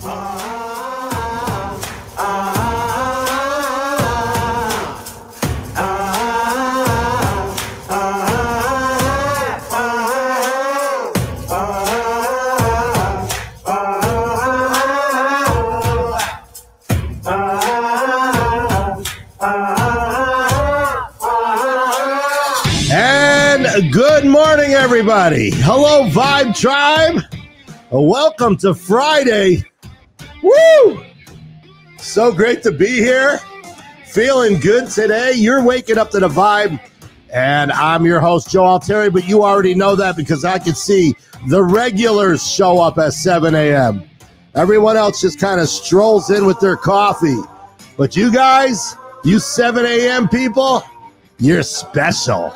Good morning, everybody. Hello, Vibe Tribe. Welcome to Friday. Woo! So great to be here. Feeling good today. You're waking up to the vibe, and I'm your host, Joe Altieri, but you already know that because I can see the regulars show up at 7 a.m. Everyone else just kind of strolls in with their coffee. But you guys, you 7 a.m. people, you're special.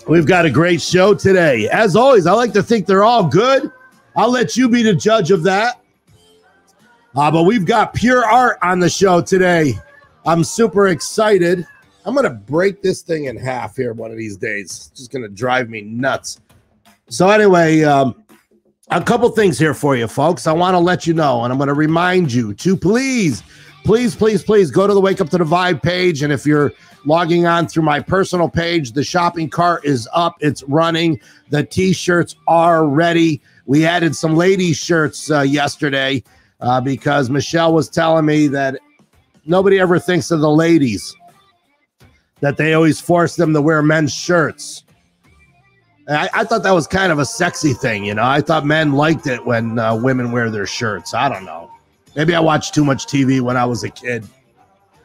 We've got a great show today. As always, I like to think they're all good. I'll let you be the judge of that. But we've got Pure Art on the show today. I'm super excited. I'm going to break this thing in half here one of these days. It's just going to drive me nuts. So anyway, a couple things here for you, folks. I want to let you know, and I'm going to remind you to please go to the Wake Up to the Vibe page. And if you're logging on through my personal page, the shopping cart is up. It's running. The T-shirts are ready. We added some ladies' shirts yesterday because Michelle was telling me that nobody ever thinks of the ladies, that they always force them to wear men's shirts. I thought that was kind of a sexy thing, you know. I thought men liked it when women wear their shirts. I don't know. Maybe I watched too much TV when I was a kid.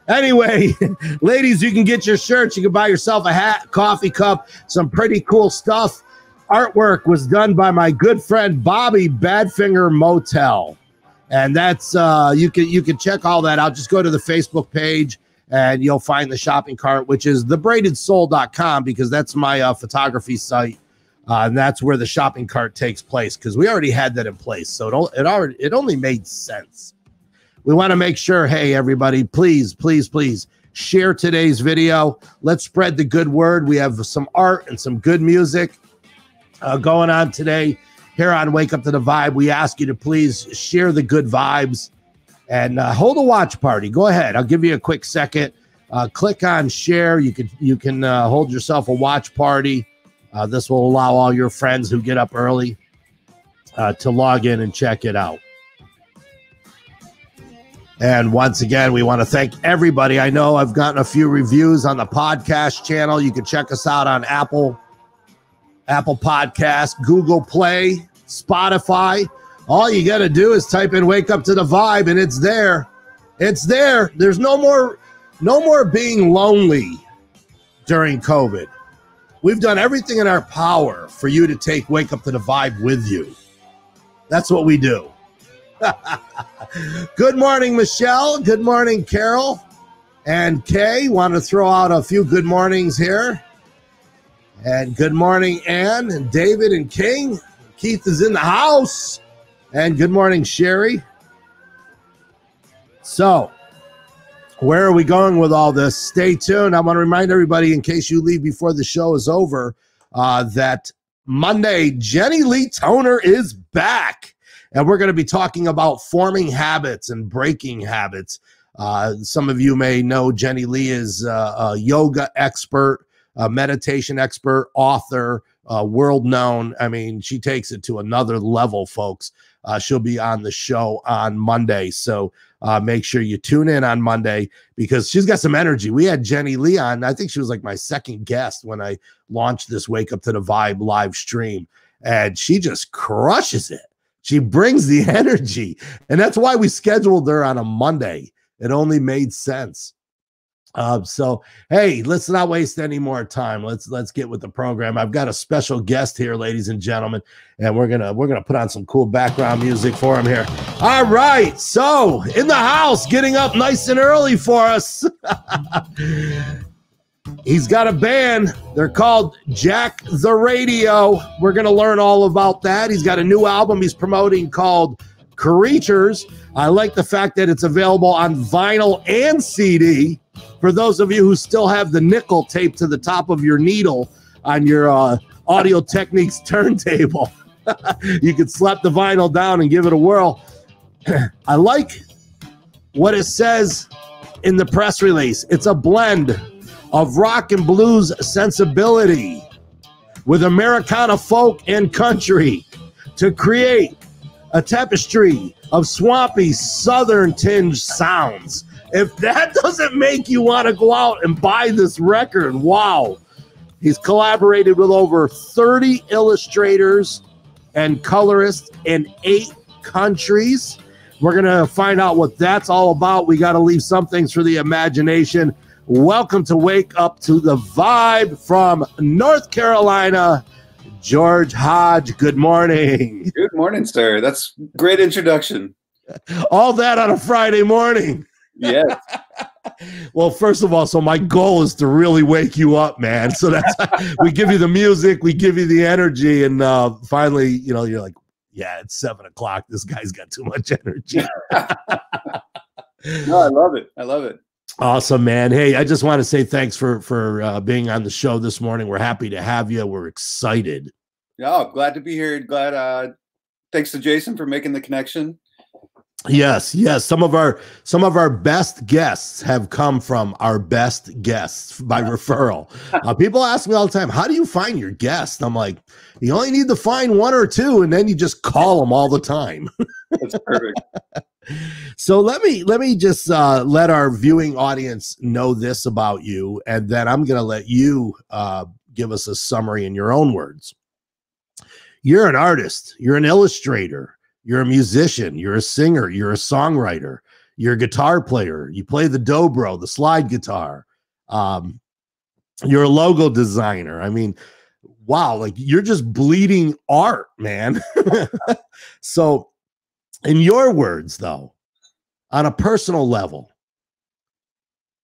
Anyway, ladies, you can get your shirts. You can buy yourself a hat, coffee cup, some pretty cool stuff. Artwork was done by my good friend Bobby Badfinger Motel. And that's you can check all that out. Just go to the Facebook page and you'll find the shopping cart, which is thebraidedsoul.com, because that's my photography site. And that's where the shopping cart takes place, because we already had that in place. So it only made sense. We want to make sure, hey, everybody, please share today's video. Let's spread the good word. We have some art and some good music going on today here on Wake Up to the Vibe. We ask you to please share the good vibes and hold a watch party. Go ahead. I'll give you a quick second. Click on share. You can hold yourself a watch party. This will allow all your friends who get up early to log in and check it out. And once again, we want to thank everybody. I know I've gotten a few reviews on the podcast channel. You can check us out on Apple Podcast, Google Play, Spotify. All you got to do is type in Wake Up to the Vibe, and it's there. It's there. There's no more being lonely during COVID. We've done everything in our power for you to take Wake Up to the Vibe with you. That's what we do. Good morning, Michelle. Good morning, Carol and Kay. Want to throw out a few good mornings here. And good morning, Ann and David and King. Keith is in the house. And good morning, Sherry. So, where are we going with all this? Stay tuned. I want to remind everybody, in case you leave before the show is over, that Monday, Jenny Lee Toner is back. And we're going to be talking about forming habits and breaking habits. Some of you may know Jenny Lee is a yoga expert, a meditation expert, author, world known. I mean, she takes it to another level, folks. She'll be on the show on Monday. So make sure you tune in on Monday because she's got some energy. We had Jenny Lee on. I think she was like my second guest when I launched this Wake Up to the Vibe live stream. And she just crushes it. She brings the energy. And that's why we scheduled her on a Monday. It only made sense. So, hey, let's not waste any more time. Let's get with the program. I've got a special guest here, ladies and gentlemen, and we're gonna put on some cool background music for him here. All right, so in the house, getting up nice and early for us. He's got a band. They're called Jack the Radio. We're gonna learn all about that. He's got a new album he's promoting called Creatures. I like the fact that it's available on vinyl and CD. For those of you who still have the nickel taped to the top of your needle on your Audio Techniques turntable. You could slap the vinyl down and give it a whirl. I like what it says in the press release. It's a blend of rock and blues sensibility with Americana folk and country to create a tapestry of swampy southern tinge sounds. If that doesn't make you want to go out and buy this record, wow. He's collaborated with over 30 illustrators and colorists in 8 countries. We're going to find out what that's all about. We got to leave some things for the imagination. Welcome to Wake Up to the Vibe from North Carolina, George Hodge. Good morning. Good morning, sir. That's a great introduction. All that on a Friday morning. Yes. Well, first of all, so my goal is to really wake you up, man. So that's we give you the music, we give you the energy, and finally, you know, you're like, yeah, it's 7 o'clock. This guy's got too much energy. No, I love it. I love it. Awesome, man. Hey, I just want to say thanks for being on the show this morning. We're happy to have you. We're excited. Oh, glad to be here. Glad. Thanks to Jason for making the connection. Yes. Some of our best guests have come from our best guests by referral. People ask me all the time, how do you find your guests? I'm like, you only need to find 1 or 2, and then you just call them all the time. That's perfect. So let me just let our viewing audience know this about you, and then I'm going to let you give us a summary in your own words. You're an artist. You're an illustrator. You're a musician, you're a singer, you're a songwriter, you're a guitar player, you play the dobro, the slide guitar, you're a logo designer. I mean, wow, like you're just bleeding art, man. So in your words, though, on a personal level,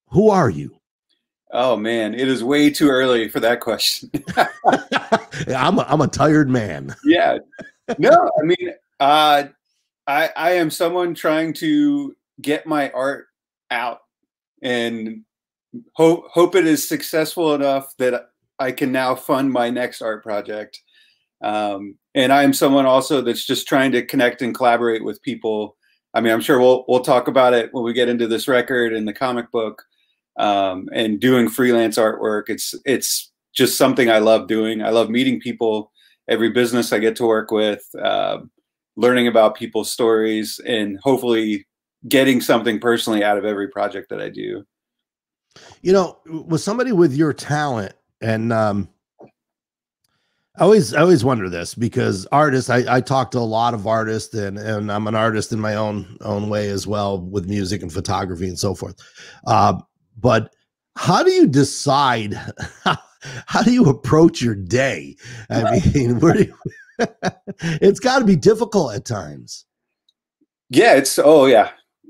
who are you? Oh, man, it is way too early for that question. I'm a tired man. Yeah. No, I mean, I am someone trying to get my art out and hope it is successful enough that I can now fund my next art project. And I am someone also that's just trying to connect and collaborate with people. I mean, I'm sure we'll talk about it when we get into this record and the comic book, and doing freelance artwork. It's just something I love doing. I love meeting people, every business I get to work with, learning about people's stories, and hopefully getting something personally out of every project that I do. You know, with somebody with your talent, and I always wonder this, because artists, I talk to a lot of artists, and I'm an artist in my own way as well, with music and photography and so forth. But how do you decide, how do you approach your day? I mean, where do you, it's got to be difficult at times. Yeah,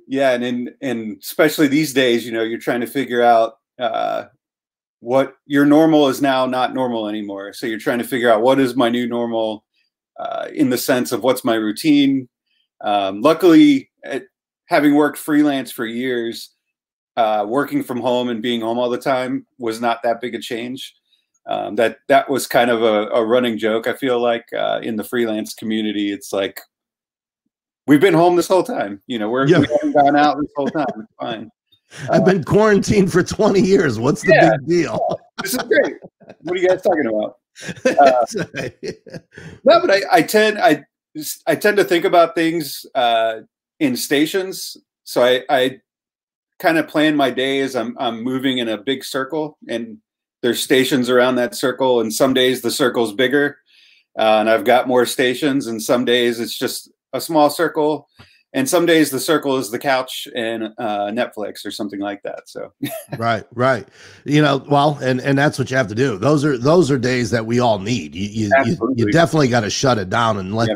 yeah, and especially these days, you know, you're trying to figure out what your normal is now not normal anymore. So you're trying to figure out what is my new normal, in the sense of what's my routine. Luckily, having worked freelance for years, working from home and being home all the time was not that big a change. That was kind of a running joke. I feel like in the freelance community, it's like, we've been home this whole time. You know, we haven't gone out this whole time. It's fine. I've been quarantined for 20 years. What's the big deal? This is great. What are you guys talking about? No, but I tend to think about things in stations. So I kind of plan my day as I'm moving in a big circle, and there's stations around that circle, and some days the circle's bigger, and I've got more stations, and some days it's just a small circle, and some days the circle is the couch and Netflix or something like that. So right. You know, well, and that's what you have to do. Those are days that we all need. You definitely got to shut it down and let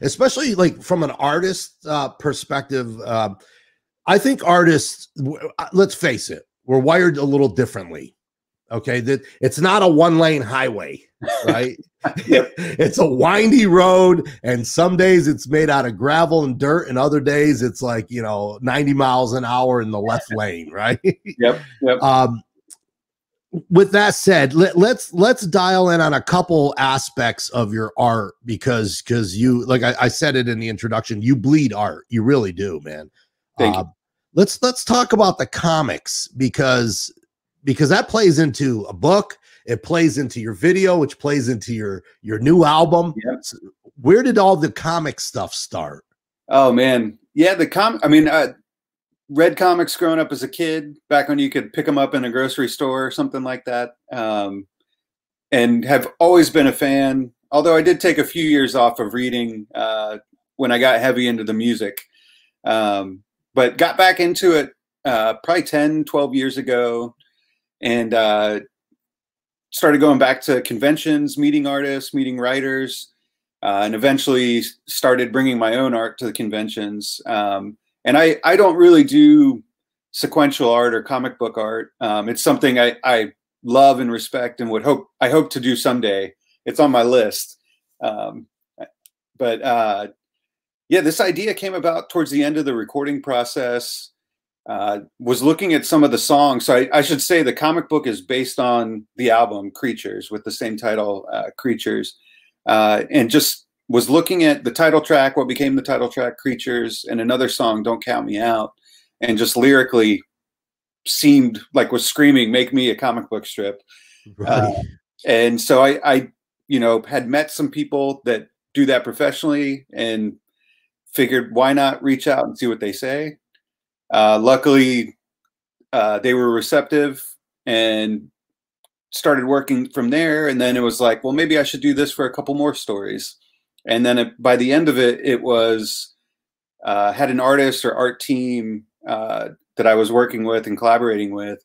especially like from an artist perspective. I think artists, let's face it, we're wired a little differently. Okay, that it's not a 1-lane highway, right? It's a windy road, and some days it's made out of gravel and dirt, and other days it's like, you know, 90 miles an hour in the left lane, right? Yep. with that said, let's dial in on a couple aspects of your art because you, like I said it in the introduction, you bleed art. You really do, man. Thank you. Let's talk about the comics because that plays into a book. It plays into your video, which plays into your new album. Yep. So where did all the comic stuff start? Oh man, yeah, I mean, read comics growing up as a kid, back when you could pick them up in a grocery store or something like that, and have always been a fan. Although I did take a few years off of reading when I got heavy into the music, but got back into it probably 10, 12 years ago, and started going back to conventions, meeting artists, meeting writers, and eventually started bringing my own art to the conventions. And I don't really do sequential art or comic book art. It's something I love and respect and I hope to do someday. It's on my list. Yeah, this idea came about towards the end of the recording process. Was looking at some of the songs. So I should say the comic book is based on the album Creatures with the same title, Creatures, and just was looking at the title track, what became the title track, Creatures, and another song, Don't Count Me Out, and just lyrically seemed like was screaming, make me a comic book strip. Right. And so I had met some people that do that professionally and figured why not reach out and see what they say. Luckily, they were receptive and started working from there. And then it was like, well, maybe I should do this for a couple more stories. And then by the end of it, it was had an artist or art team that I was working with and collaborating with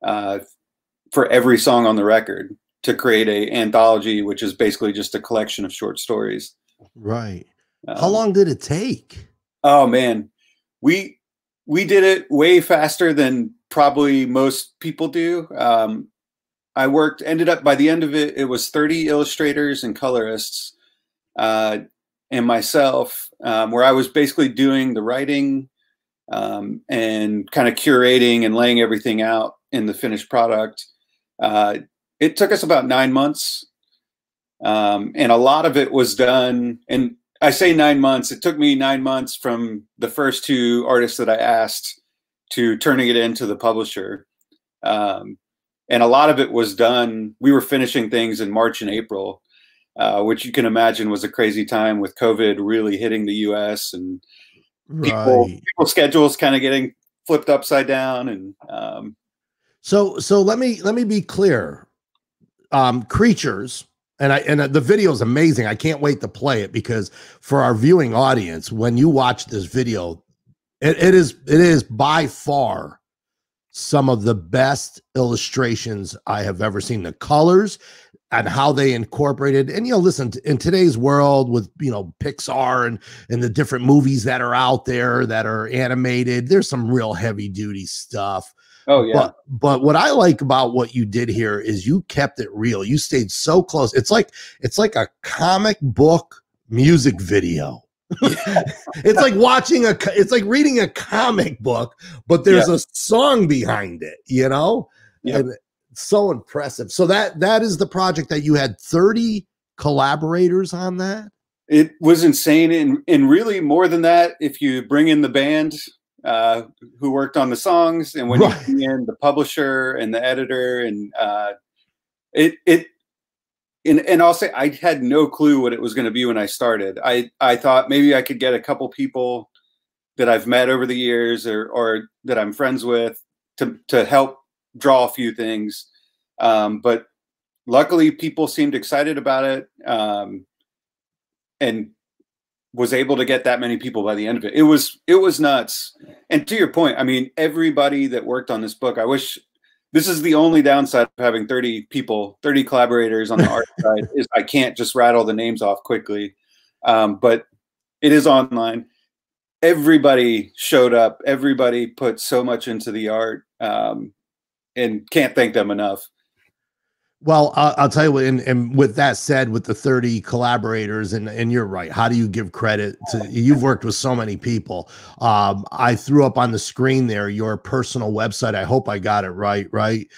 for every song on the record to create a anthology, which is basically just a collection of short stories. Right. How long did it take? Oh man, we did it way faster than probably most people do. I ended up by the end of it, it was 30 illustrators and colorists and myself, where I was basically doing the writing and kind of curating and laying everything out in the finished product. It took us about 9 months, and a lot of it was done. And I say 9 months. It took me 9 months from the first two artists that I asked to turning it into the publisher. And a lot of it was done. We were finishing things in March and April, which you can imagine was a crazy time with COVID really hitting the US and people's schedules kind of getting flipped upside down. And so let me be clear. Creatures, and the video is amazing. I can't wait to play it because for our viewing audience, when you watch this video, it is by far some of the best illustrations I have ever seen. The colors and how they incorporated, and listen, in today's world with Pixar and the different movies that are out there that are animated, there's some real heavy duty stuff. Oh yeah. But what I like about what you did here is you kept it real. You stayed so close. It's like a comic book music video. It's like it's like reading a comic book, but there's a song behind it, and it's so impressive. So that is the project that you had 30 collaborators on that. It was insane. And really more than that, if you bring in the band, who worked on the songs, and when you bring in the publisher and the editor, and and I'll say I had no clue what it was going to be when I started. I thought maybe I could get a couple people that I've met over the years or that I'm friends with to help draw a few things. But luckily people seemed excited about it, and was able to get that many people by the end of it. It was nuts. And to your point, I mean, everybody that worked on this book, I wish this is the only downside of having 30 people, 30 collaborators on the art side is I can't just rattle the names off quickly. But it is online. Everybody showed up. Everybody put so much into the art, and can't thank them enough. Well, I'll tell you what, and with that said, with the 30 collaborators, and you're right. How do you give credit to, you've worked with so many people. I threw up on the screen there your personal website. I hope I got it right, right?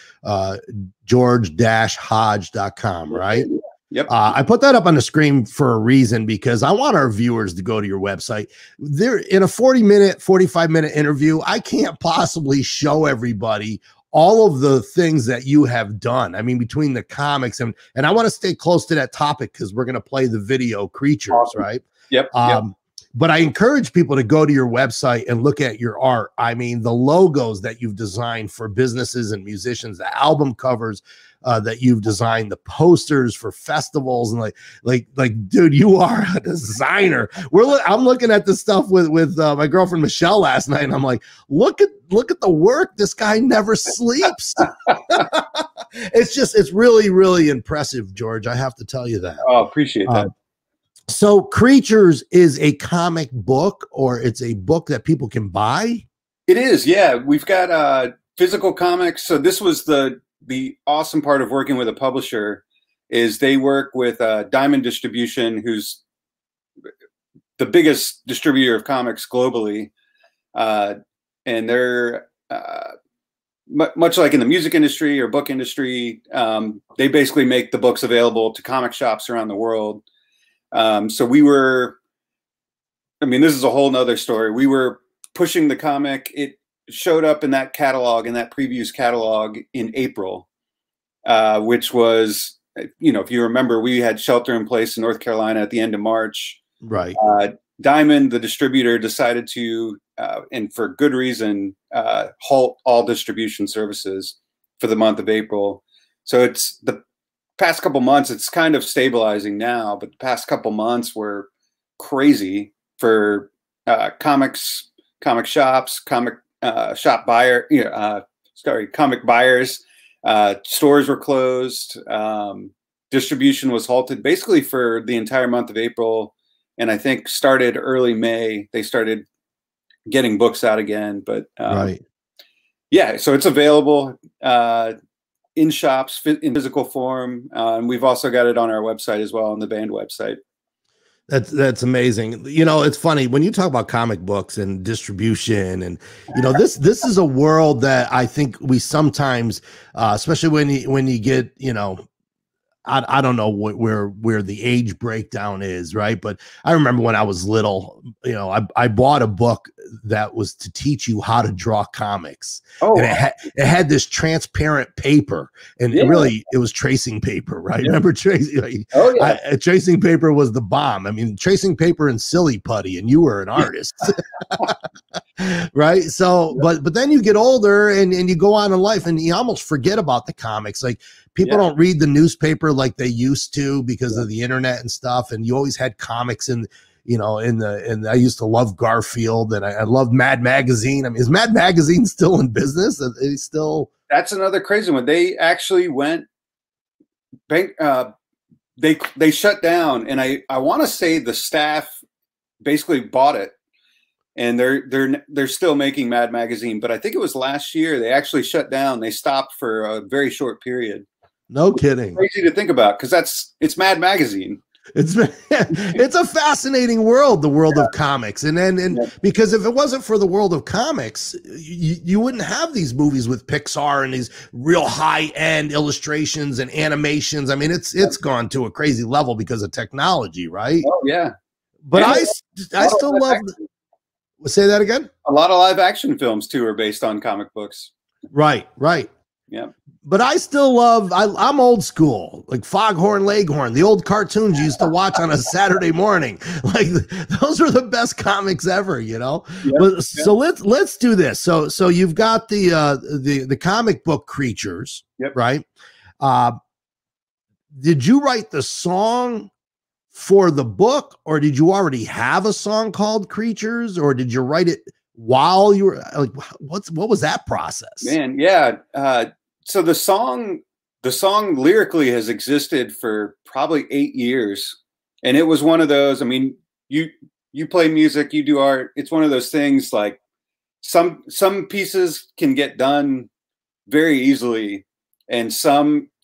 George-Hodge.com, right? Yep. I put that up on the screen for a reason, because I want our viewers to go to your website. There, in a 40-minute, 45-minute interview, I can't possibly show everybody all of the things that you have done. I mean, between the comics and I want to stay close to that topic because we're going to play the video Creatures, awesome. right? Yep. But I encourage people to go to your website and look at your art. I mean, the logos that you've designed for businesses and musicians, the album covers that you've designed, the posters for festivals, and like, dude, you are a designer. I'm looking at this stuff with my girlfriend Michelle last night, and I'm like, look at the work. This guy never sleeps. It's really, really impressive, George. I have to tell you that. Oh, appreciate that. So Creatures is a comic book, or it's a book that people can buy? It is, yeah. We've got physical comics. So this was the awesome part of working with a publisher, is they work with Diamond Distribution, who's the biggest distributor of comics globally. And they're much like in the music industry or book industry, they basically make the books available to comic shops around the world. So we were, I mean, this is a whole nother story. We were pushing the comic. It showed up in that catalog, in that previews catalog in April, which was, you know, if you remember, we had shelter in place in North Carolina at the end of March. Right. Diamond, the distributor, decided to, and for good reason, halt all distribution services for the month of April. So it's the past couple months, it's kind of stabilizing now, but the past couple months were crazy for comic shops, comic buyers. Stores were closed. Distribution was halted basically for the entire month of April, and I think started early May. They started getting books out again, but right. Yeah, so it's available in shops, in physical form. And we've also got it on our website as well, on the band website. That's amazing. You know, it's funny when you talk about comic books and distribution, and you know, this is a world that I think we sometimes, especially when you get, you know, I don't know where the age breakdown is, right? But I remember when I was little, you know, I bought a book that was to teach you how to draw comics. Oh, and it had this transparent paper, and it was tracing paper, right? Yeah. Remember tracing? Like, oh yeah, tracing paper was the bomb. I mean, tracing paper and silly putty, and you were an artist, right? So, but then you get older and you go on in life, and you almost forget about the comics, like. People don't read the newspaper like they used to because of the internet and stuff. And you always had comics and I used to love Garfield, and I loved Mad Magazine. I mean, is Mad Magazine still in business? Are they still? That's another crazy one. They actually went they shut down, and I want to say the staff basically bought it, and they're still making Mad Magazine. But I think it was last year they actually shut down. They stopped for a very short period. No kidding. Crazy to think about, because it's Mad Magazine. It's a fascinating world, the world of comics, and because if it wasn't for the world of comics, you wouldn't have these movies with Pixar and these real high end illustrations and animations. I mean, it's gone to a crazy level because of technology, right? Oh yeah, but I still love. Say that again. A lot of live action films too are based on comic books. Right. Yeah. But I still love, I'm old school, like Foghorn Leghorn, the old cartoons you used to watch on a Saturday morning. Like those were the best comics ever, you know? So let's do this. So you've got the comic book Creatures, right? Did you write the song for the book, or did you already have a song called Creatures, or did you write it while you were like, what was that process? Man, yeah. So the song lyrically has existed for probably 8 years, and it was one of those. I mean, you play music, you do art. It's one of those things, like some pieces can get done very easily, and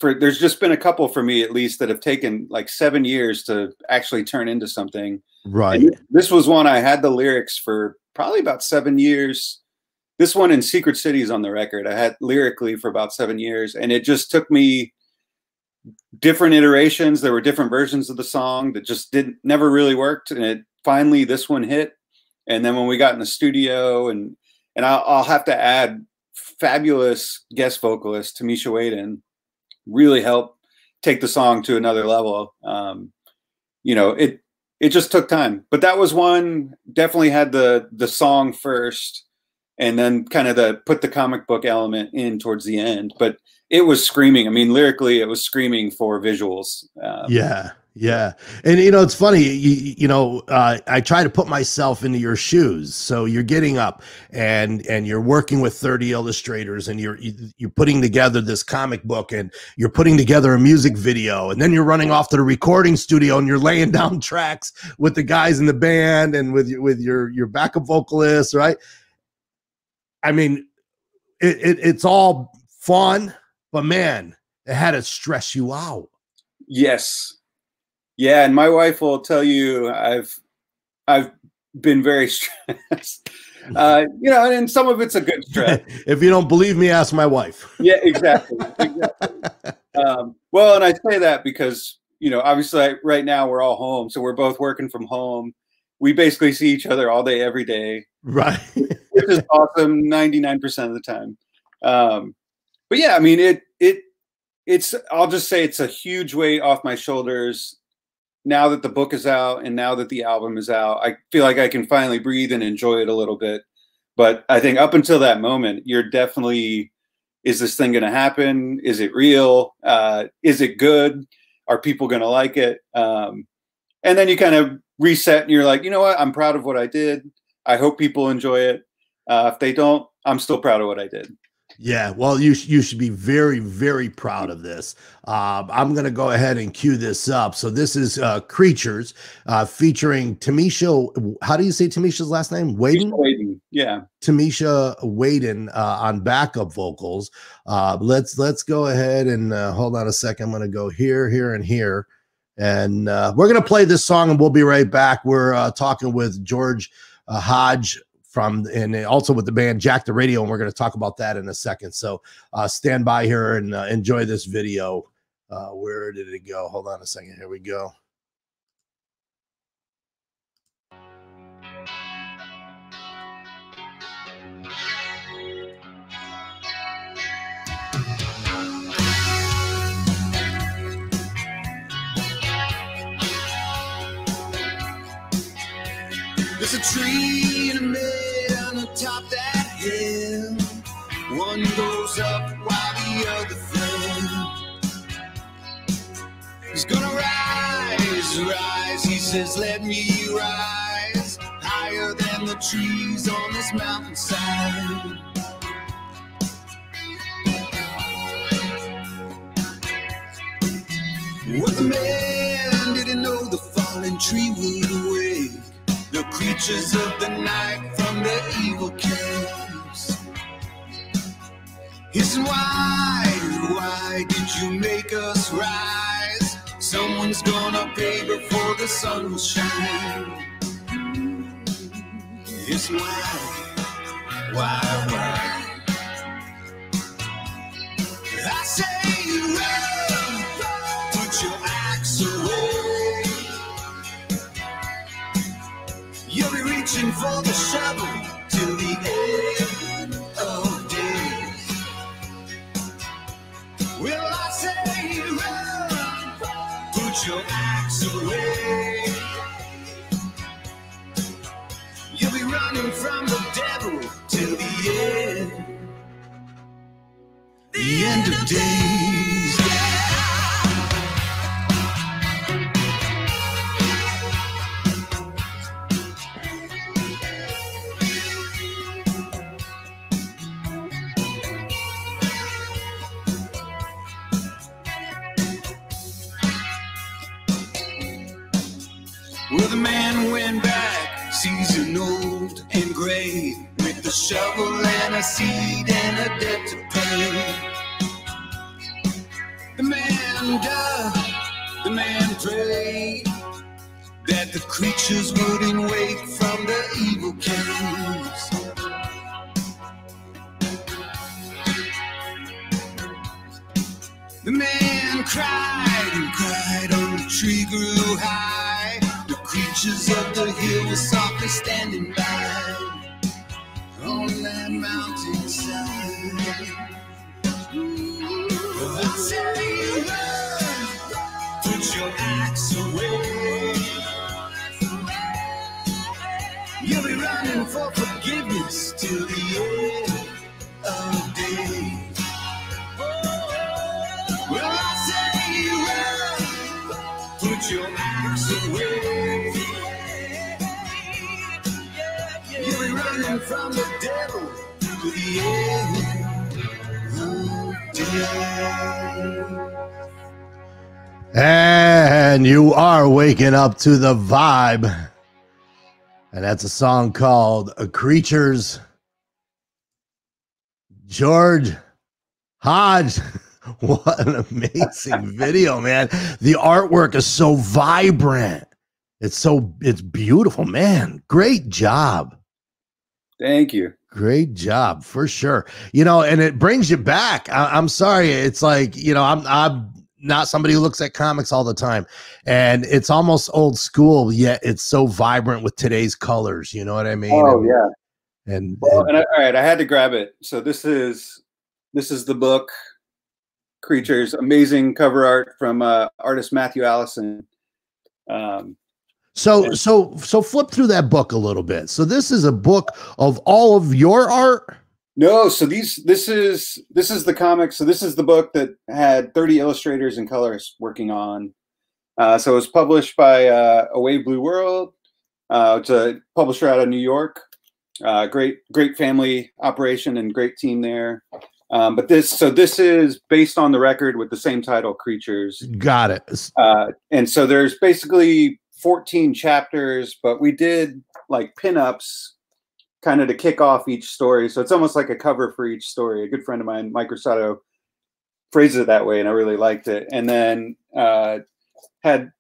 there's just been a couple for me at least that have taken like 7 years to actually turn into something. Right. And this was one I had the lyrics for probably about 7 years. This one in Secret Cities on the record, I had lyrically for about 7 years, and it just took me different iterations. There were different versions of the song that just never really worked, and finally this one hit. And then when we got in the studio, and I'll have to add, fabulous guest vocalist Tamisha Waden really helped take the song to another level. You know, it just took time, but that was one. Definitely had the song first, and then kind of put the comic book element in towards the end. But it was screaming. I mean, lyrically, it was screaming for visuals. Yeah. Yeah. And, you know, it's funny, you know, I try to put myself into your shoes. So you're getting up and you're working with 30 illustrators, and you're putting together this comic book, and you're putting together a music video, and then you're running off to the recording studio and you're laying down tracks with the guys in the band and with your backup vocalists, right? I mean, it's all fun, but man, it had to stress you out. Yes. Yeah, and my wife will tell you I've been very stressed. You know, and some of it's a good stress. If you don't believe me, ask my wife. Yeah, exactly. Well, and I say that because, you know, obviously right now we're all home, so we're both working from home. We basically see each other all day, every day. Right. Which is awesome 99% of the time. But yeah, I mean, it's I'll just say it's a huge weight off my shoulders. Now that the book is out and now that the album is out, I feel like I can finally breathe and enjoy it a little bit. But I think up until that moment, you're definitely, is this thing going to happen? Is it real? Is it good? Are people going to like it? And then you kind of reset and you're like, you know what? I'm proud of what I did. I hope people enjoy it. If they don't, I'm still proud of what I did. Yeah, well, you should be very, very proud of this. I'm going to go ahead and cue this up. So this is Creatures featuring Tamisha. How do you say Tamisha's last name? Waden? Waden, yeah. Tamisha Waden on backup vocals. Let's go ahead and hold on a second. I'm going to go here, here, and here. And we're going to play this song, and we'll be right back. We're talking with George Hodge and also with the band Jack the Radio, and we're going to talk about that in a second. So stand by here and enjoy this video. Where did it go? Hold on a second. Here we go. There's a tree and a man atop that hill. One goes up while the other fell. He's gonna rise, rise. He says, let me rise higher than the trees on this mountainside. Well, the man didn't know the fallen tree would awake the creatures of the night from their evil caves. He said, why did you make us rise? Someone's gonna pay before the sun will shine. It's why? I say run, put your axe away. You'll be reaching for the shovel till the end of days. Well, I say run, put your axe away. You'll be running from the devil till the end of days. Well, the man went back, seasoned, old and gray, with a shovel and a seed and a debt to pay. wonder, the man prayed that the creatures wouldn't wake from the evil caves. The man cried and cried on the tree grew high. The creatures of the hill were softly standing by on that mountainside. I tell you, run, put your axe away. You'll be running for forgiveness till the end of days. Well, I say run, put your axe away. You'll be running from the devil to the end of days. And you are waking up to the vibe. And that's a song called Creatures. George Hodge. What an amazing video, man. The artwork is so vibrant. It's beautiful, man. Great job. Thank you. Great job, for sure. You know, and it brings you back. I'm sorry. It's like, you know, I'm not somebody who looks at comics all the time, and it's almost old school, yet it's so vibrant with today's colors. You know what I mean? Oh, yeah. And all right, I had to grab it. So this is the book, Creatures. Amazing cover art from artist Matthew Allison. So flip through that book a little bit. So this is a book of all of your art? No, so this is the comic. So this is the book that had 30 illustrators and colorists working on. So it was published by Away Blue World. It's a publisher out of New York. Great family operation and great team there. But this is based on the record with the same title, Creatures. Got it. And so there's basically 14 chapters, but we did like pinups kind of to kick off each story. So it's almost like a cover for each story. A good friend of mine, Mike Rosato, phrases it that way, and I really liked it. And then had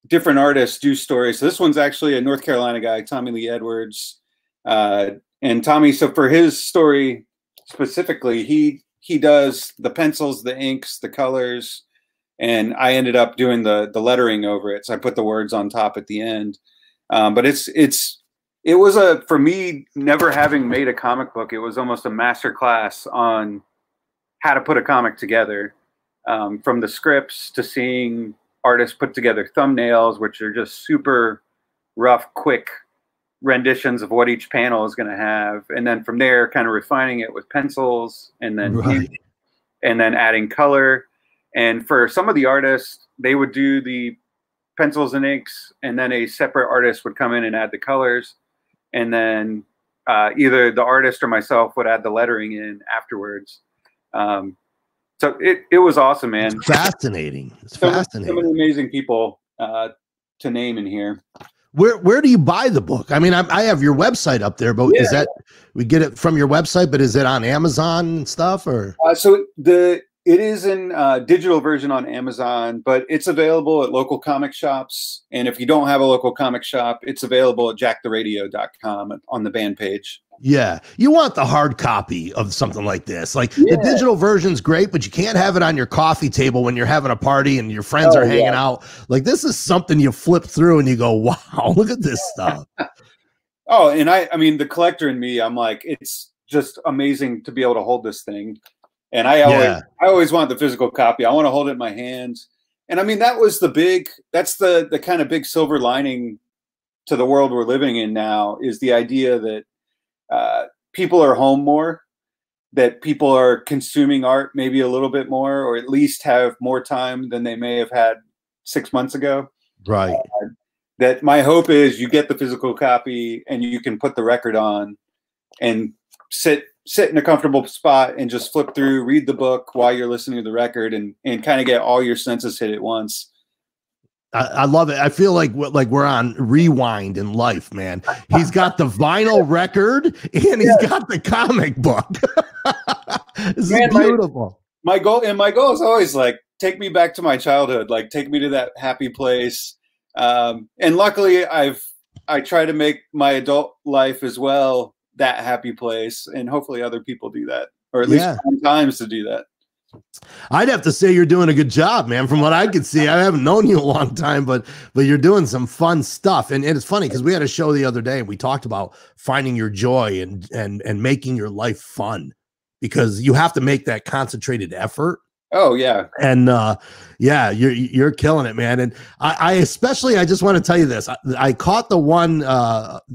different artists do stories. So this one's actually a North Carolina guy, Tommy Lee Edwards. And Tommy, so for his story specifically, he does the pencils, the inks, the colors, and I ended up doing the lettering over it. So I put the words on top at the end. But it was for me, never having made a comic book, it was almost a master class on how to put a comic together, from the scripts to seeing artists put together thumbnails, which are just super rough, quick renditions of what each panel is going to have. And then from there, kind of refining it with pencils and then, and then adding color. And for some of the artists, they would do the pencils and inks, and then a separate artist would come in and add the colors. And then either the artist or myself would add the lettering in afterwards. So it was awesome, man. It's fascinating. It's fascinating. So many amazing people to name in here. Where do you buy the book? I mean, I have your website up there, but is that, we get it from your website, but is it on Amazon and stuff, or? So it is in digital version on Amazon, but it's available at local comic shops. And if you don't have a local comic shop, it's available at jacktheradio.com on the band page. Yeah. You want the hard copy of something like this. Like the digital version's great, but you can't have it on your coffee table when you're having a party and your friends are hanging out. Like this is something you flip through and you go, wow, look at this stuff. Oh, and I mean, the collector in me, I'm like, it's just amazing to be able to hold this thing. And I always want the physical copy. I want to hold it in my hands. And I mean, that's the kind of big silver lining to the world we're living in now, is the idea that people are home more, that people are consuming art maybe a little bit more, or at least have more time than they may have had 6 months ago. Right. That my hope is you get the physical copy and you can put the record on and sit in a comfortable spot and just flip through, read the book while you're listening to the record, and kind of get all your senses hit at once. I love it. I feel like we're on rewind in life, man. He's got the vinyl record and he's got the comic book. This is beautiful. My goal is always like take me back to my childhood, like take me to that happy place. And luckily I try to make my adult life as well that happy place, and hopefully other people do that, or at least find times to do that. I'd have to say you're doing a good job, man. From what I could see, I haven't known you a long time, but you're doing some fun stuff. And it's funny because we had a show the other day and we talked about finding your joy and making your life fun, because you have to make that concentrated effort. Oh yeah. And yeah, you're killing it, man. And I especially, I just want to tell you this. I caught the one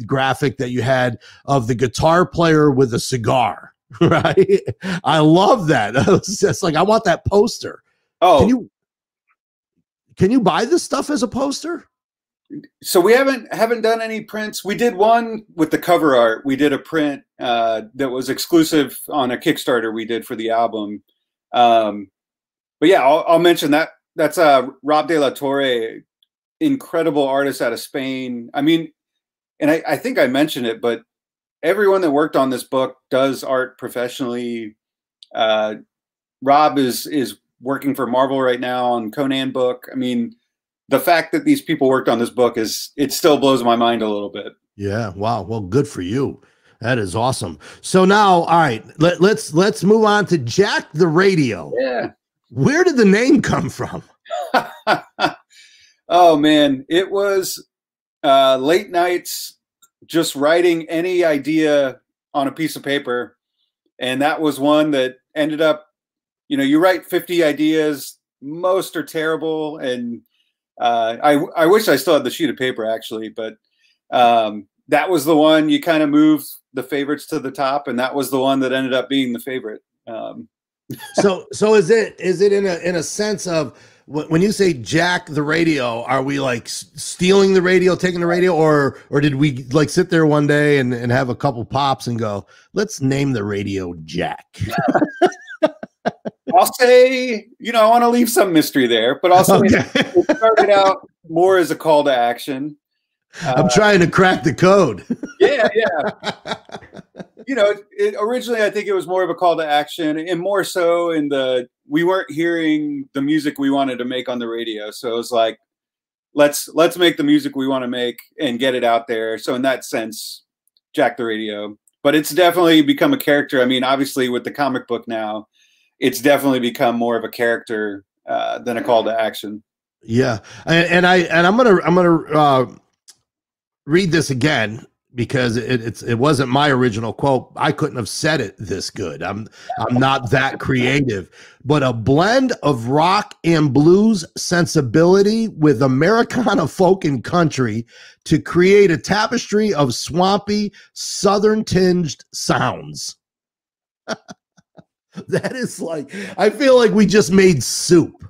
graphic that you had of the guitar player with a cigar. Right. I love that. It's just like, I want that poster. Oh, can you buy this stuff as a poster? So we haven't done any prints. We did one with the cover art. We did a print that was exclusive on a Kickstarter we did for the album. But yeah, I'll mention that. That's Rob de la Torre, incredible artist out of Spain. I mean, and I think I mentioned it, but everyone that worked on this book does art professionally. Rob is working for Marvel right now on Conan book. I mean, the fact that these people worked on this book it still blows my mind a little bit. Yeah. Wow. Well, good for you. That is awesome. So now, all right, let's move on to Jack the Radio. Yeah. Where did the name come from? Oh man, it was late nights just writing any idea on a piece of paper. And that was one that ended up, you write 50 ideas, most are terrible. And I wish I still had the sheet of paper actually, but that was the one you kind of moved the favorites to the top. And that was the one that ended up being the favorite. So is it in a sense of, when you say Jack the Radio, are we like stealing the radio, taking the radio, or did we like sit there one day and have a couple pops and go, let's name the radio Jack? I'll say, I want to leave some mystery there, but also it started out more as a call to action. I'm trying to crack the code. Yeah. Originally, I think it was more of a call to action, and more so we weren't hearing the music we wanted to make on the radio. So it was like, let's make the music we want to make and get it out there. So in that sense, Jack the Radio. But it's definitely become a character. I mean, obviously with the comic book now, it's definitely become more of a character than a call to action. Yeah, and I'm gonna read this again, because it wasn't my original quote. I couldn't have said it this good. I'm not that creative. But a blend of rock and blues sensibility with Americana folk and country to create a tapestry of swampy, southern tinged sounds. That is like, I feel like we just made soup.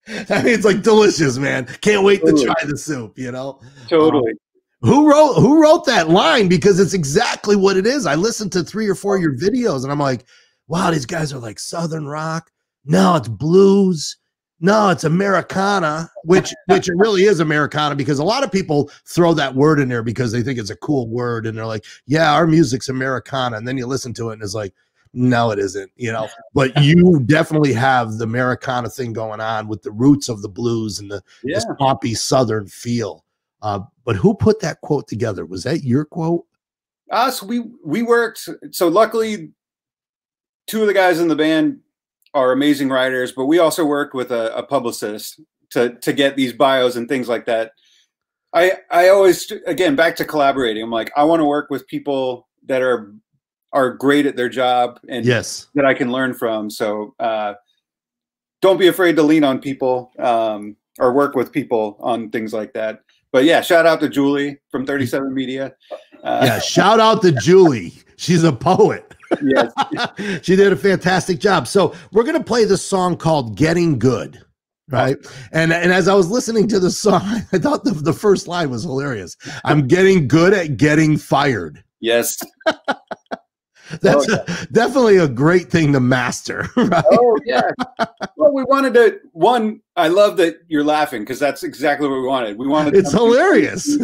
I mean, it's like delicious, man. Can't wait to try the soup, Totally. Who wrote that line? Because it's exactly what it is. I listened to 3 or 4 of your videos and I'm like, wow, these guys are like Southern rock. No, it's blues. No, it's Americana, which it really is Americana, because a lot of people throw that word in there because they think it's a cool word. And they're like, yeah, our music's Americana. And then you listen to it and it's like, no, it isn't, but you definitely have the Americana thing going on with the roots of the blues and the swampy Southern feel. But who put that quote together? Was that your quote? Us, we worked. So luckily 2 of the guys in the band are amazing writers, but we also worked with a publicist to get these bios and things like that. I always, again, back to collaborating. I'm like, I want to work with people that are great at their job and that I can learn from. So don't be afraid to lean on people or work with people on things like that. But yeah, shout out to Julie from 37 Media. Shout out to Julie. She's a poet. Yes. She did a fantastic job. So we're going to play this song called Getting Good. Right. And as I was listening to the song, I thought the first line was hilarious. I'm getting good at getting fired. Yes. That's definitely a great thing to master. Right? Oh, yeah. Well, we wanted to, I love that you're laughing, because that's exactly what we wanted. We wanted it's hilarious.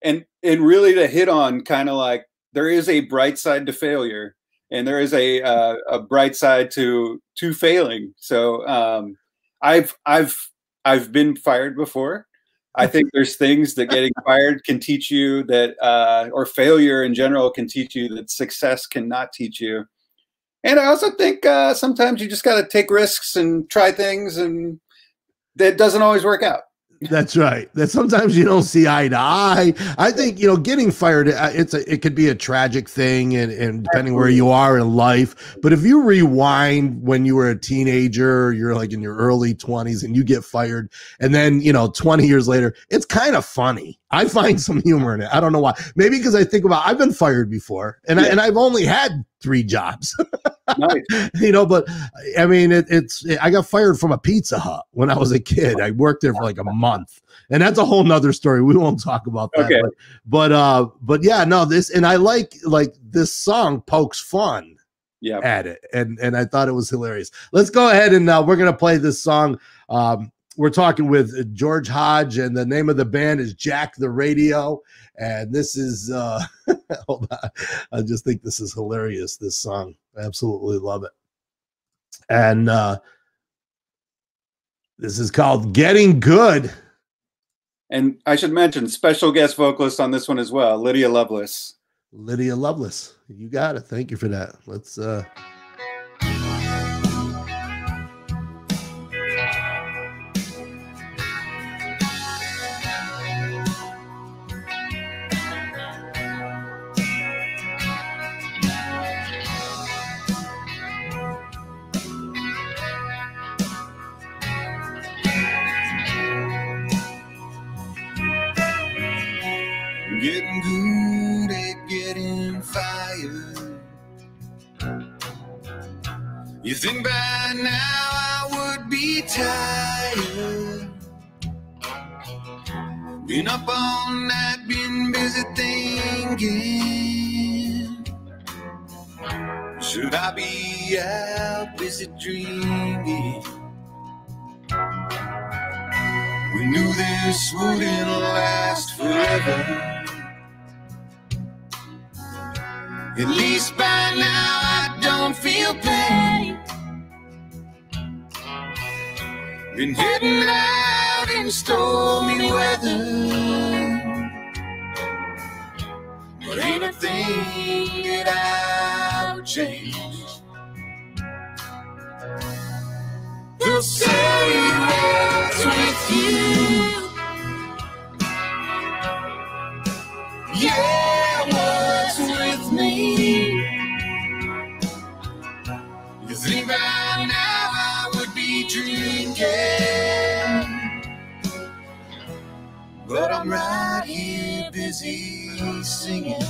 And really to hit on kind of like, there is a bright side to failure. and there is a bright side to failing. So I've been fired before. I think there's things that getting fired can teach you that, or failure in general can teach you that success cannot teach you. And I also think sometimes you just got to take risks and try things, and that doesn't always work out. That's right. That sometimes you don't see eye to eye. I think, getting fired, it could be a tragic thing, and depending where you are in life. But if you rewind when you were a teenager, you're like in your early 20s and you get fired, and then, 20 years later, it's kind of funny. I find some humor in it. I don't know why. Maybe because I think about, I've been fired before, and I've only had 3 jobs. Nice. But I mean, I got fired from a Pizza Hut when I was a kid. I worked there for like a month, and that's a whole nother story. We won't talk about that. Okay. But yeah, no, and I like this song pokes fun at it. And I thought it was hilarious. Let's go ahead and we're going to play this song. We're talking with George Hodge, and the name of the band is Jack the Radio. And this is, hold on. I just think this is hilarious, this song. I absolutely love it. And this is called Getting Good. And I should mention, special guest vocalist on this one as well, Lydia Lovelace. Lydia Lovelace. You got it. Thank you for that. Let's... Getting good at getting fired. You think by now I would be tired. Been up all night, been busy thinking. Should I be out busy dreaming? We knew this wouldn't last forever. At least by now I don't feel pain. Been heading out in stormy weather, but ain't a thing that I would change. They'll say what's with you. Yeah, what's with me? You think by now I would be drinking, but I'm right here busy singing.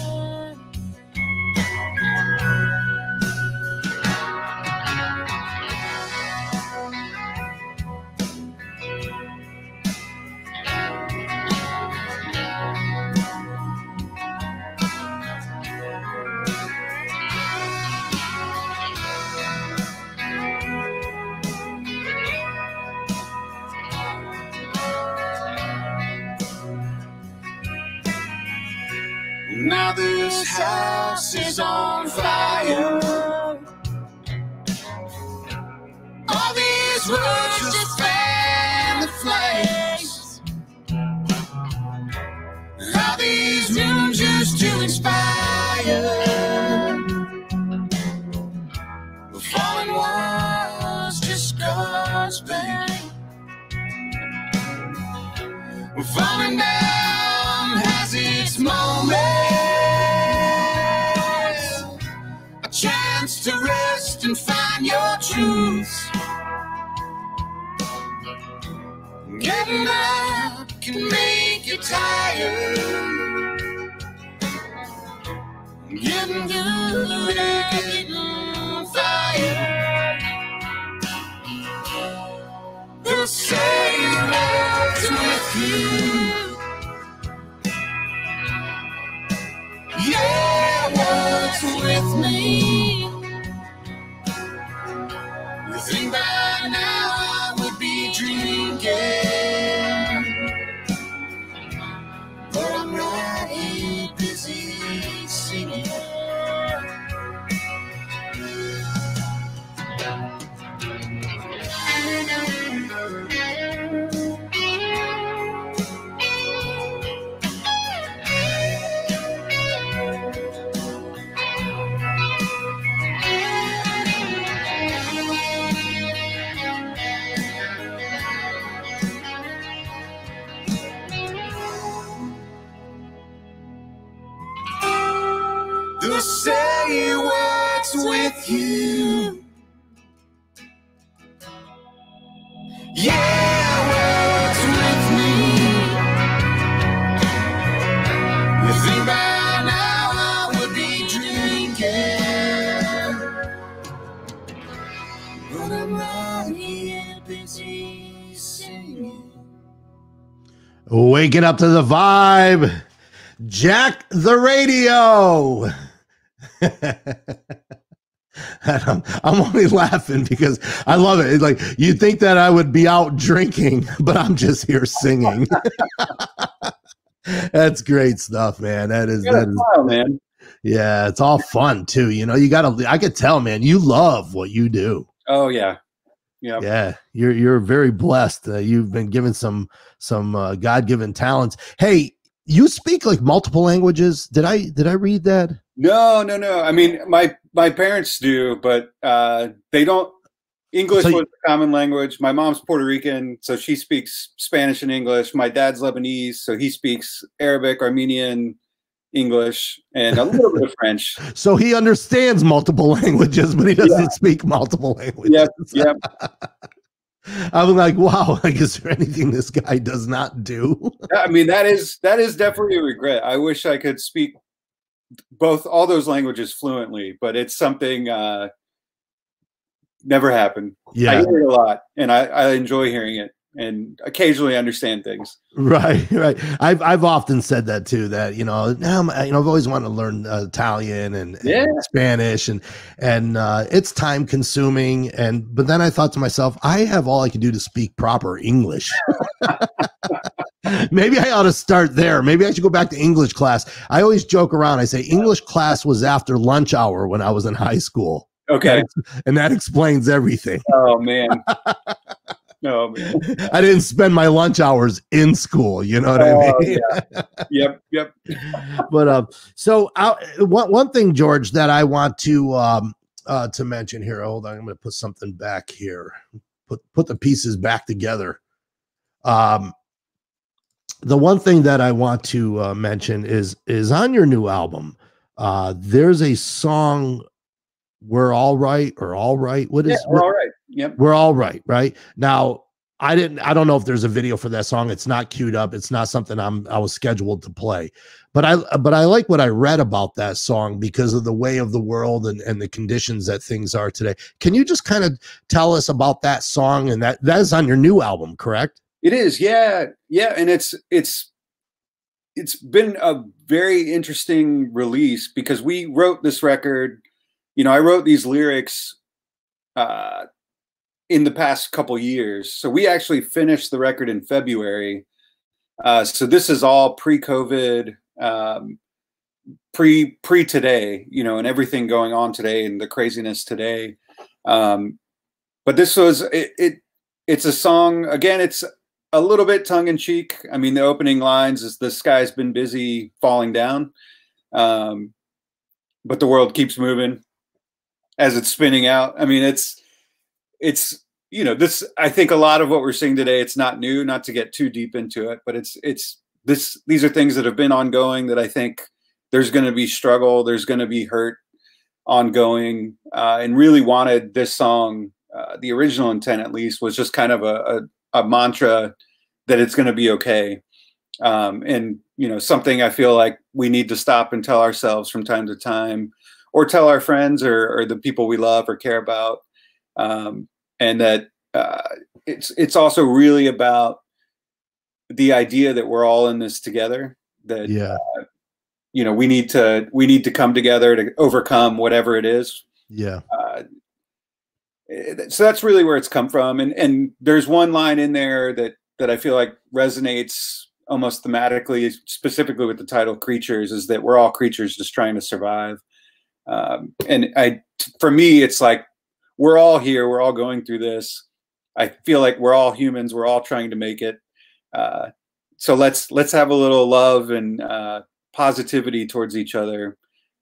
Now this house is on fire. All these words just fan the flames. How these rooms used to inspire. The fallen walls just God's pain. We're falling down has its moments. A chance to rest and find your truth. Getting up can make you tired. Getting good at getting fired. They'll say what's with you. Yeah, what's with me? You think by now I would be drinking, but I'm right here busy singing. They'll say it works with you. Yeah, it works with me. You think by now I would be drinking, but I'm out here busy singing. Waking up to the vibe. Jack the Radio. I'm only laughing because I love it. It's like, you'd think that I would be out drinking, but I'm just here singing. That's great stuff, man. That is, Smile, man. yeah, it's all fun too. You know, I could tell, man, you love what you do. Oh yeah. Yeah. Yeah, you're very blessed. You've been given some God-given talents. Hey, you speak like multiple languages. Did I read that? No. I mean, my parents do, but they don't. English was a common language. My mom's Puerto Rican, so she speaks Spanish and English. My dad's Lebanese, so he speaks Arabic, Armenian, English, and a little bit of French. So he understands multiple languages, but he doesn't speak multiple languages. Yep. I'm like, wow, like, is there anything this guy does not do? I mean, that is definitely a regret. I wish I could speak all those languages fluently, but it's something never happened. Yeah, I hear it a lot, and I enjoy hearing it, and occasionally understand things. Right. I've often said that too. That I've always wanted to learn Italian and Spanish, and it's time consuming. But then I thought to myself, I have all I can do to speak proper English. Maybe I ought to start there. Maybe I should go back to English class. I always joke around. I say English class was after lunch hour when I was in high school. Okay, and that explains everything. Oh man. No, man. I didn't spend my lunch hours in school. You know what I mean? Yeah. Yep. But so one thing, George, that I want to mention here. Hold on, I'm going to put something back here. Put the pieces back together. The one thing that I want to mention is on your new album. There's a song, "We're All Right" or "All Right." What is? We're all right. Yep. We're all right. Right now, I don't know if there's a video for that song. It's not queued up. It's not something I was scheduled to play, but I like what I read about that song because of the way of the world and the conditions that things are today. Can you just kind of tell us about that song? And that is on your new album, correct? It is. Yeah. And it's been a very interesting release because we wrote this record. I wrote these lyrics, in the past couple years. So we actually finished the record in February. So this is all pre-COVID, pre today, and everything going on today and the craziness today. But this was, it's a song, again, it's a little bit tongue in cheek. I mean, the opening lines is "the sky's been busy falling down. But the world keeps moving as it's spinning out." I mean, it's this, I think a lot of what we're seeing today, it's not new, not to get too deep into it, but these are things that have been ongoing that I think there's going to be struggle. There's going to be hurt ongoing, and really wanted this song. The original intent, at least, was just kind of a mantra that it's going to be okay. And, something I feel like we need to stop and tell ourselves from time to time, or tell our friends or the people we love or care about. And that it's also really about the idea that we're all in this together, that, we need to come together to overcome whatever it is. Yeah. So that's really where it's come from. And there's one line in there that I feel like resonates almost thematically, specifically with the title "Creatures," is that we're all creatures just trying to survive. For me, it's like, we're all here. We're all going through this. I feel like we're all humans. We're all trying to make it. So let's have a little love and positivity towards each other,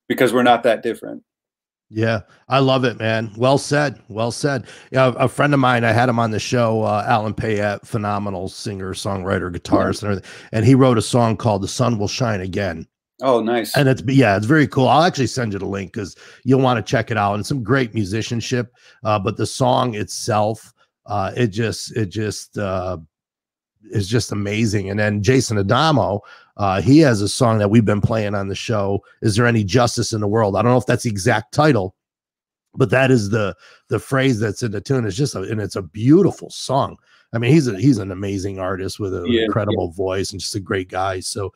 because we're not that different. Yeah, I love it, man. Well said. Well said. A friend of mine, I had him on the show, Alan Payette, phenomenal singer, songwriter, guitarist, and everything. And he wrote a song called "The Sun Will Shine Again." Oh, nice. And it's very cool. I'll actually send you the link because you'll want to check it out. And some great musicianship, but the song itself, it just is just amazing. And then Jason Adamo, he has a song that we've been playing on the show. Is there any justice in the world? I don't know if that's the exact title, but that is the phrase that's in the tune. It's just and it's a beautiful song. I mean, he's an amazing artist with an incredible voice and just a great guy. So,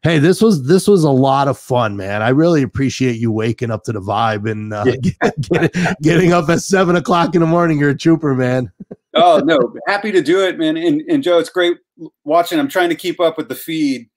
hey, this was a lot of fun, man. I really appreciate you waking up to the vibe and getting up at 7 o'clock in the morning. You're a trooper, man. Oh, no, happy to do it, man. And Joe, it's great watching. I'm trying to keep up with the feed,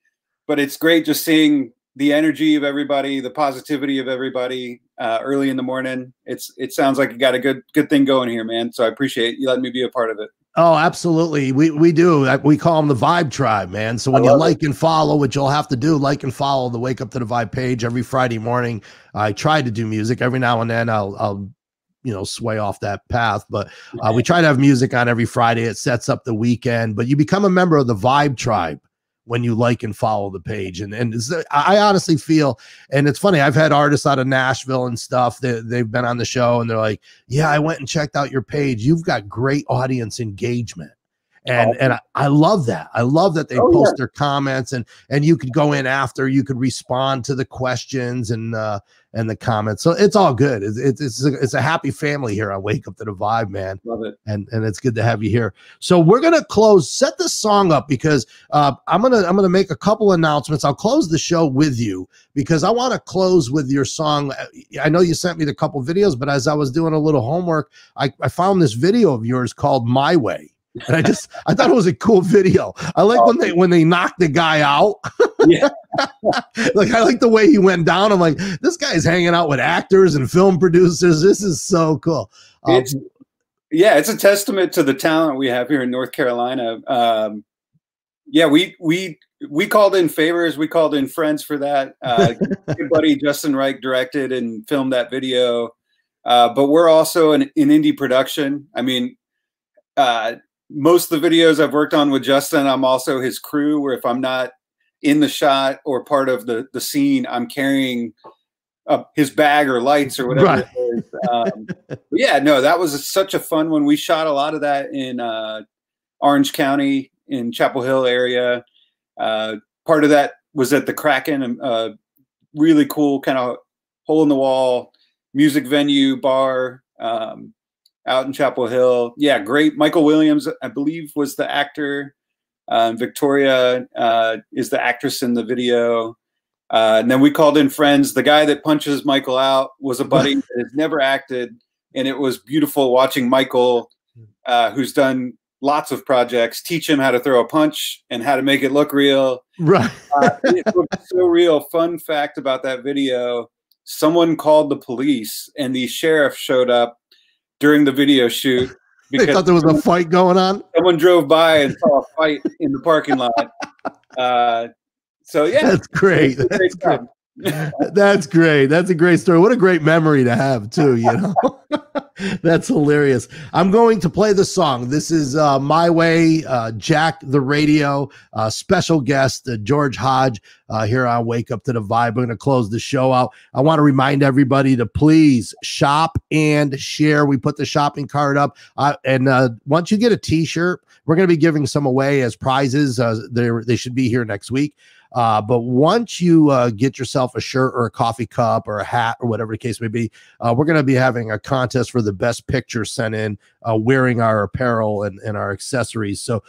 but it's great just seeing the energy of everybody, the positivity of everybody early in the morning. It sounds like you got a good thing going here, man. So I appreciate you letting me be a part of it. Oh, absolutely. We do. We call them the Vibe Tribe, man. So when you like and follow, what you'll have to do, like and follow the Wake Up to the Vibe page every Friday morning. I try to do music every now and then. I'll sway off that path, but we try to have music on every Friday. It sets up the weekend, but you become a member of the Vibe Tribe when you like and follow the page. And I honestly feel, and it's funny, I've had artists out of Nashville and stuff that they've been on the show and they're like, yeah, I went and checked out your page. You've got great audience engagement. And I love that. I love that they post their comments and you could go in after, you could respond to the questions and the comments. So it's all good. It's a happy family here. I Wake Up to the Vibe, man. Love it. And it's good to have you here. So we're going to set the song up because I'm going to make a couple announcements. I'll close the show with you because I want to close with your song. I know you sent me the couple videos, but as I was doing a little homework, I found this video of yours called My Way. And I thought it was a cool video. I like when they knocked the guy out. Yeah. Like, I like the way he went down. I'm like, this guy's hanging out with actors and film producers. This is so cool. It's a testament to the talent we have here in North Carolina. We called in favors. We called in friends for that. Good buddy Justin Reich directed and filmed that video. But we're also an indie production. I mean, most of the videos I've worked on with Justin, I'm also his crew, where if I'm not in the shot or part of the scene, I'm carrying his bag or lights or whatever it is. That was such a fun one. We shot a lot of that in Orange County in Chapel Hill area. Part of that was at the Kraken, a really cool kind of hole in the wall music venue bar. Out in Chapel Hill. Yeah, great. Michael Williams, I believe, was the actor. Victoria is the actress in the video. And then we called in friends. The guy that punches Michael out was a buddy that has never acted. And it was beautiful watching Michael, who's done lots of projects, teach him how to throw a punch and how to make it look real. Right. It was so real. Fun fact about that video, someone called the police and the sheriff showed up during the video shoot because they thought there was a fight going on. Someone drove by and saw a fight in the parking lot. So yeah, that's great. That's great. That's great. That's a great story. What a great memory to have too, you know. That's hilarious. I'm going to play the song. This is My Way, Jack the Radio, special guest George Hodge here on Wake Up to the Vibe. We're going to close the show out. I want to remind everybody to please shop and share. We put the shopping cart up, and once you get a t-shirt, we're going to be giving some away as prizes. They should be here next week. But once you get yourself a shirt or a coffee cup or a hat or whatever the case may be, we're going to be having a contest for the best picture sent in wearing our apparel and our accessories. So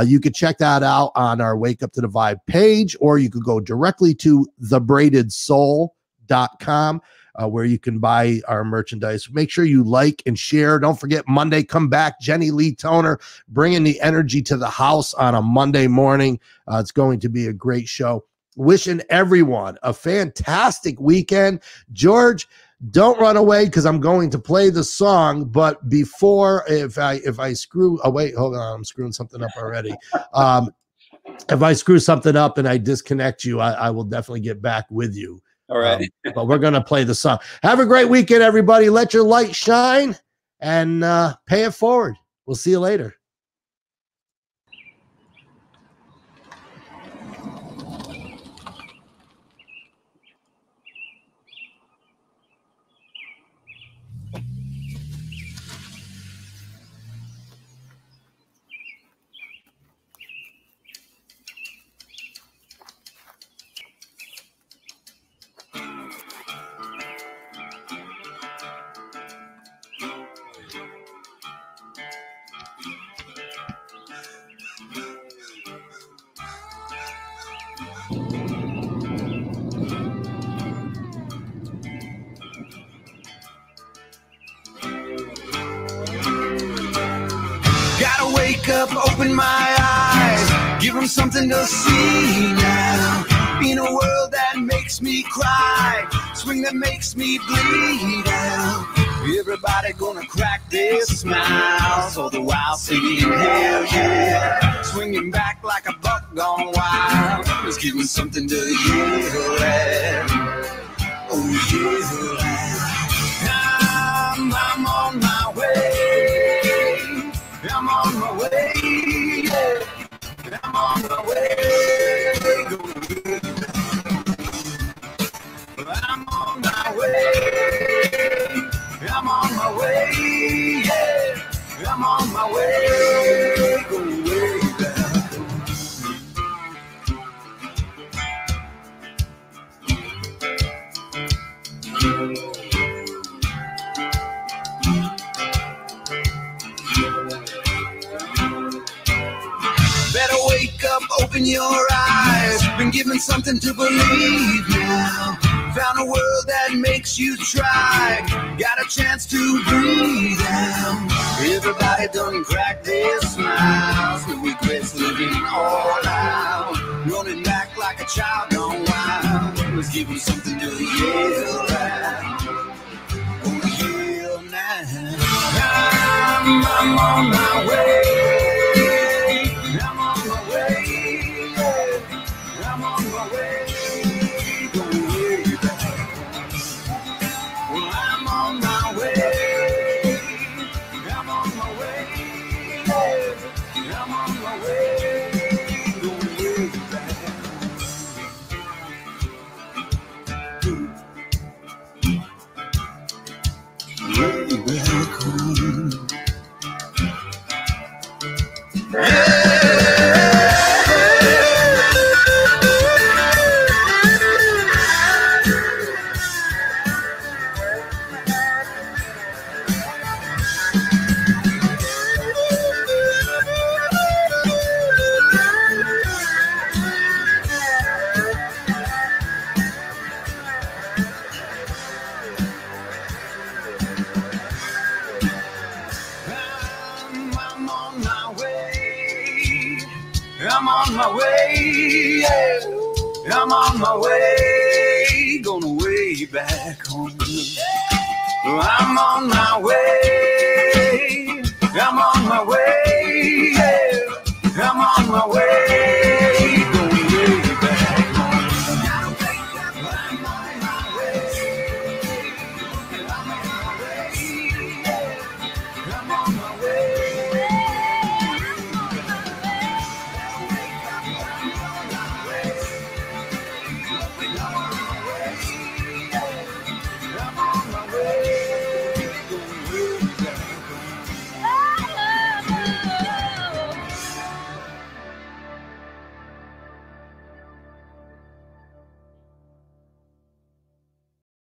you could check that out on our Wake Up to the Vibe page, or you could go directly to thebreadedsoul.com. Where you can buy our merchandise. Make sure you like and share. Don't forget, Monday, come back. Jenny Lee Toner bringing the energy to the house on a Monday morning. It's going to be a great show. Wishing everyone a fantastic weekend. George, don't run away because I'm going to play the song. But before, if I screw, oh wait, hold on, I'm screwing something up already. If I screw something up and I disconnect you, I will definitely get back with you. All right. But we're going to play the song. Have a great weekend, everybody. Let your light shine and pay it forward. We'll see you later. open my eyes, give them something to see now. In a world that makes me cry, swing that makes me bleed out. Everybody gonna crack their smiles, all the while singing hell yeah. Swinging back like a buck gone wild, just give them something to yell at. Oh yeah, I'm on my way. I'm on my way. Yeah. I'm on my way. I'm on my way. I'm on my way. Yeah. I'm on my way. Go way back. Better wake up, open your eyes. Been given something to believe now. Found a world that makes you try. Got a chance to breathe now. Everybody done crack their smiles. No regrets, living all out. Running back like a child gone wild. Let's give them something to yell at. Oh, yell now. I'm on my way. I'm on my way. Yeah. I'm on my way. I'm on my way. I'm on my way. I'm on my way. Go way back. Way back home. I'm on my way, yeah. I'm on my way, gonna way back home. I'm on my way, I'm on my way, yeah. I'm on my way.